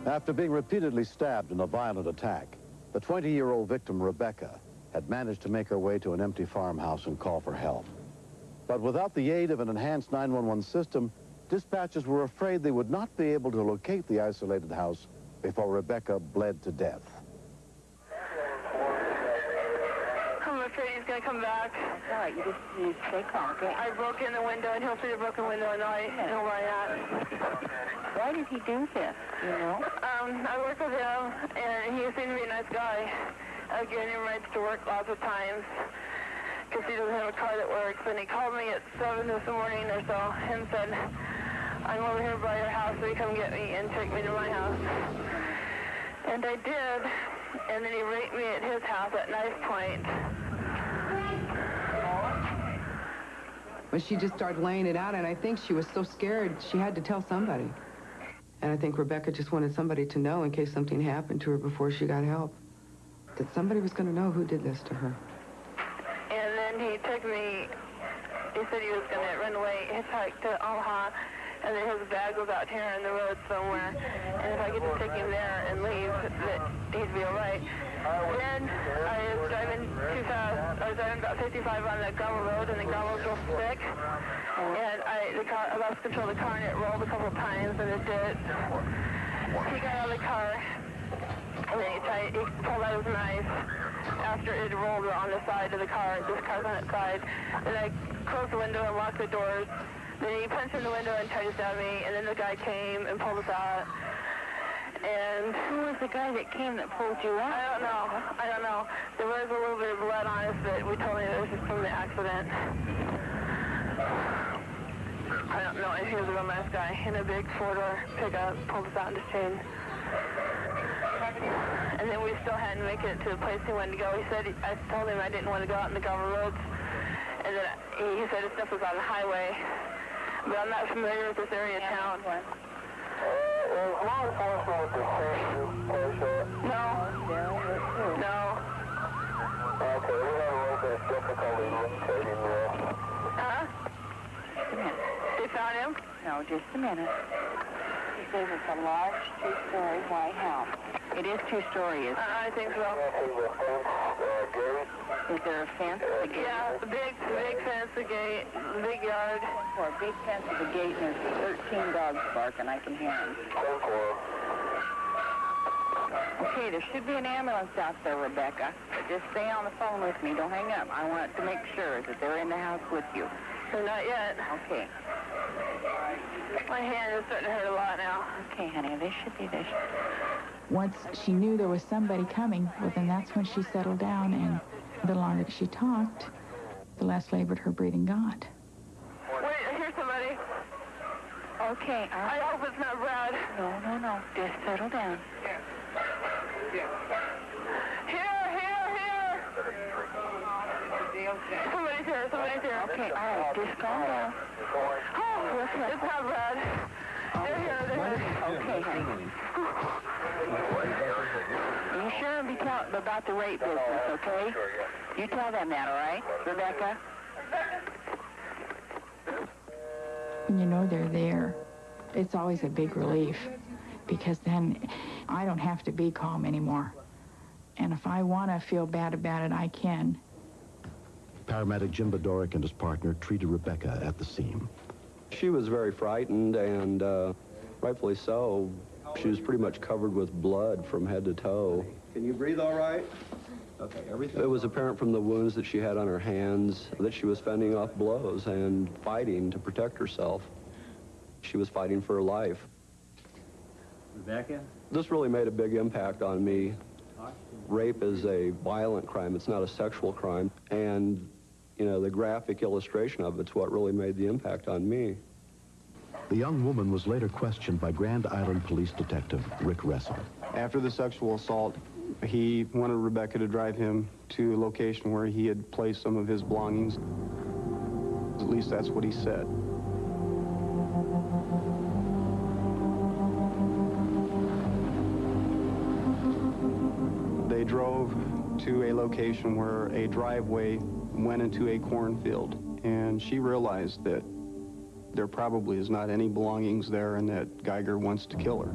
After being repeatedly stabbed in a violent attack, the 20-year-old victim, Rebecca, had managed to make her way to an empty farmhouse and call for help. But without the aid of an enhanced 911 system, dispatchers were afraid they would not be able to locate the isolated house before Rebecca bled to death. I'm afraid he's going to come back. All right, you just stay calm, okay? I broke in the window, and he'll see the broken window, and I know where I'm at. Why did he do this, you know? I work with him, and he seemed to be a nice guy. I've given him rides to work lots of times because he doesn't have a car that works. And he called me at 7 this morning or so and said, I'm over here by your house, so you come get me and take me to my house. And I did, and then he raped me at his house at knife point. But she just started laying it out, and I think she was so scared she had to tell somebody. And I think Rebecca just wanted somebody to know in case something happened to her before she got help, that somebody was going to know who did this to her. And then he took me, he said he was going to run away, hitchhike to Omaha, and then his bag was out here in the road somewhere. And if I could just take him there and leave, that he'd be all right. Then I was driving too fast. I was driving about 55 on the gravel road, and the gravel was real thick. And I lost control of the car, and it rolled a couple of times, and it did. He got out of the car, and then he pulled out his knife after it rolled on the side of the car. This car's on its side. Then I closed the window and locked the doors. Then he punched in the window and tried to stab me, and then the guy came and pulled us out. And who was the guy that came that pulled you out? I don't know. I don't know. There was a little bit of blood on us, but we told him it was just from the accident. I don't know if he was a real nice guy. In a big four-door pickup, pulled us out in the chain. And then we still hadn't made it to the place he wanted to go. He said, I told him I didn't want to go out in the gravel roads. And then he said his stuff was on the highway. But I'm not familiar with this area of town. Law enforcement with the No. No. Okay, we have a little bit of difficulty locating this. Huh? Just a minute. They found him? No, just a minute. He says it's a large two-story white house. It is two-story, isn't it? I think so. Is there a fence at the gate? Yeah, the big fence, the gate, the big yard. For a big fence at the gate, and there's 13 dogs barking. I can hear them. Okay, there should be an ambulance out there, Rebecca. But just stay on the phone with me. Don't hang up. I want to make sure that they're in the house with you. So not yet. Okay. My hand is starting to hurt a lot now. Okay, honey, they should be there. Once she knew there was somebody coming, well, then that's when she settled down, and the longer she talked, the less labored her breathing got. Wait, I hear somebody. Okay, I hope it's not Brad. No. Just settle down. Here! Somebody's here. Okay, all right, just calm down. Oh, it's not Brad. They're here. Okay, honey. You sure be tell about the rape business, okay? You tell them that, all right, Rebecca? When you know they're there, it's always a big relief, because then I don't have to be calm anymore. And if I want to feel bad about it, I can. Paramedic Jim Bedorick and his partner treated Rebecca at the scene. She was very frightened, and rightfully so. She was pretty much covered with blood from head to toe. Can you breathe all right? Okay, everything. It was apparent from the wounds that she had on her hands that she was fending off blows and fighting to protect herself. She was fighting for her life. Rebecca? This really made a big impact on me. Rape is a violent crime. It's not a sexual crime. And, you know, the graphic illustration of it's what really made the impact on me. The young woman was later questioned by Grand Island Police Detective Rick Ressel. After the sexual assault, he wanted Rebecca to drive him to a location where he had placed some of his belongings. At least that's what he said. They drove to a location where a driveway went into a cornfield, and she realized that there probably is not any belongings there and that Geiger wants to kill her.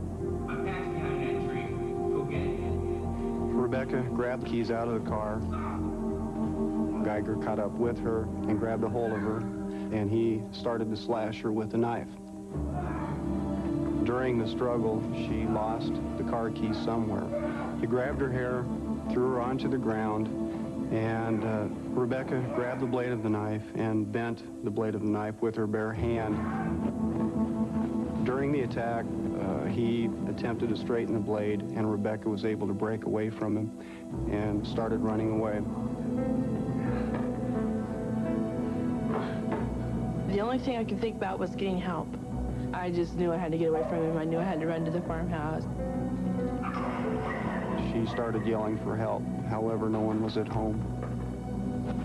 Rebecca grabbed the keys out of the car. Geiger caught up with her and grabbed a hold of her, and he started to slash her with a knife. During the struggle, she lost the car keys somewhere. He grabbed her hair, threw her onto the ground, and Rebecca grabbed the blade of the knife and bent the blade of the knife with her bare hand. During the attack, he attempted to straighten the blade, and Rebecca was able to break away from him and started running away. The only thing I could think about was getting help. I just knew I had to get away from him. I knew I had to run to the farmhouse. She started yelling for help. However, no one was at home.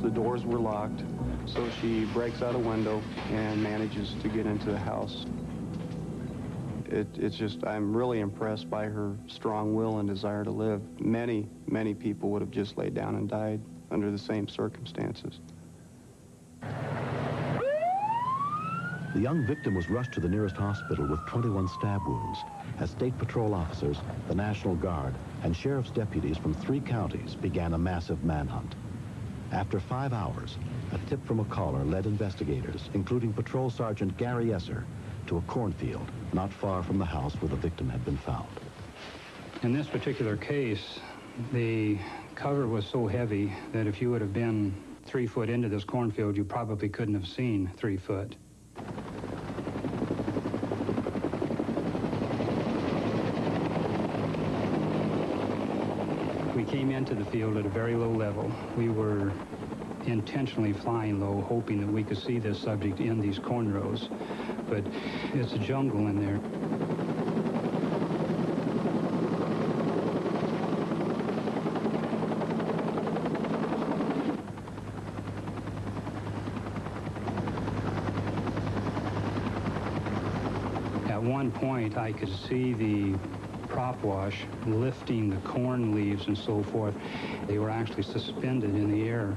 The doors were locked, so she breaks out a window and manages to get into the house. It's just, I'm really impressed by her strong will and desire to live. Many, many people would have just laid down and died under the same circumstances. The young victim was rushed to the nearest hospital with 21 stab wounds as State Patrol officers, the National Guard, and sheriff's deputies from 3 counties began a massive manhunt. After 5 hours, a tip from a caller led investigators, including Patrol Sergeant Gary Esser, to a cornfield not far from the house where the victim had been found. In this particular case, the cover was so heavy that if you would have been 3 foot into this cornfield, you probably couldn't have seen 3 foot. We came into the field at a very low level. We were intentionally flying low, hoping that we could see this subject in these corn rows. But it's a jungle in there. At one point, I could see the prop wash lifting the corn leaves and so forth. They were actually suspended in the air.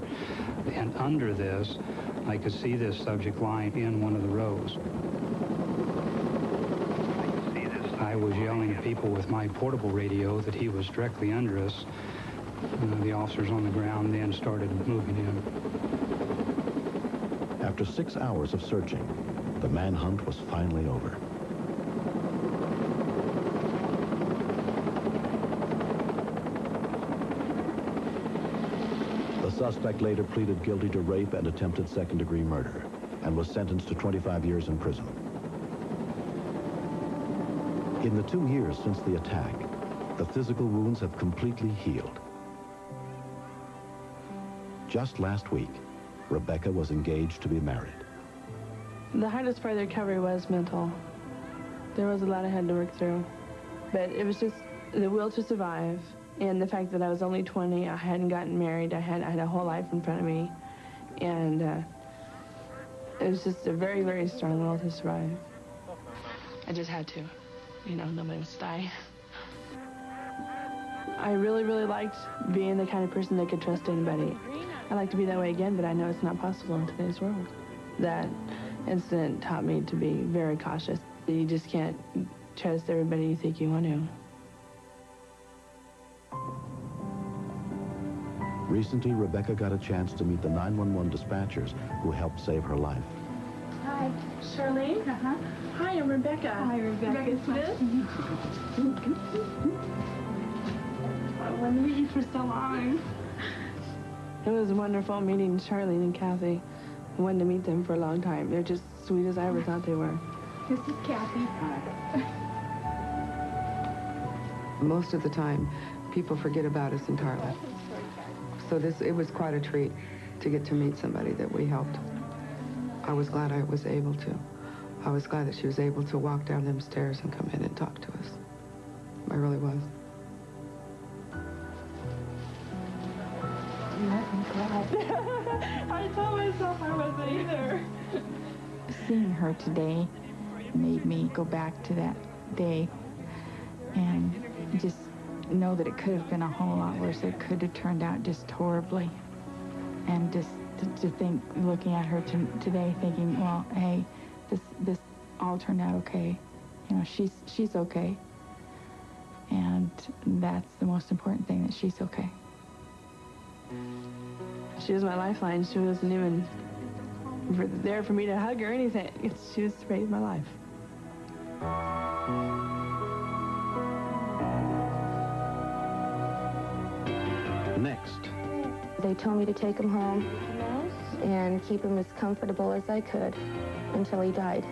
And under this, I could see this subject lying in one of the rows. I was yelling at people with my portable radio that he was directly under us. The officers on the ground then started moving in. After 6 hours of searching, the manhunt was finally over. The suspect later pleaded guilty to rape and attempted second-degree murder and was sentenced to 25 years in prison. In the 2 years since the attack, the physical wounds have completely healed. Just last week, Rebecca was engaged to be married. The hardest part of the recovery was mental. There was a lot I had to work through. But it was just the will to survive and the fact that I was only 20, I hadn't gotten married, I had a whole life in front of me. And it was just a very, very strong will to survive. I just had to. You know, nobody wants to die. I really, really liked being the kind of person that could trust anybody. I'd like to be that way again, but I know it's not possible in today's world. That incident taught me to be very cautious. You just can't trust everybody you think you want to. Recently, Rebecca got a chance to meet the 911 dispatchers who helped save her life. Hi, Charlene. Uh-huh. Hi, I'm Rebecca. Hi, Rebecca. Smith. I wanted to meet you for so long. It was wonderful meeting Charlene and Kathy. I wanted to meet them for a long time. They're just sweet as I ever thought they were. This is Kathy. Most of the time, people forget about us entirely. So it was quite a treat to get to meet somebody that we helped. I was glad I was able to. I was glad that she was able to walk down them stairs and come in and talk to us. I really was. You let me cry. I told myself I wasn't either. Seeing her today made me go back to that day and just know that it could have been a whole lot worse. It could have turned out just horribly. And just to think, looking at her today, thinking, well, hey, this all turned out okay. You know, she's okay. And that's the most important thing, that she's okay. She was my lifeline. She wasn't even there for me to hug or anything. She was saved my life. Next. They told me to take him home and keep him as comfortable as I could until he died.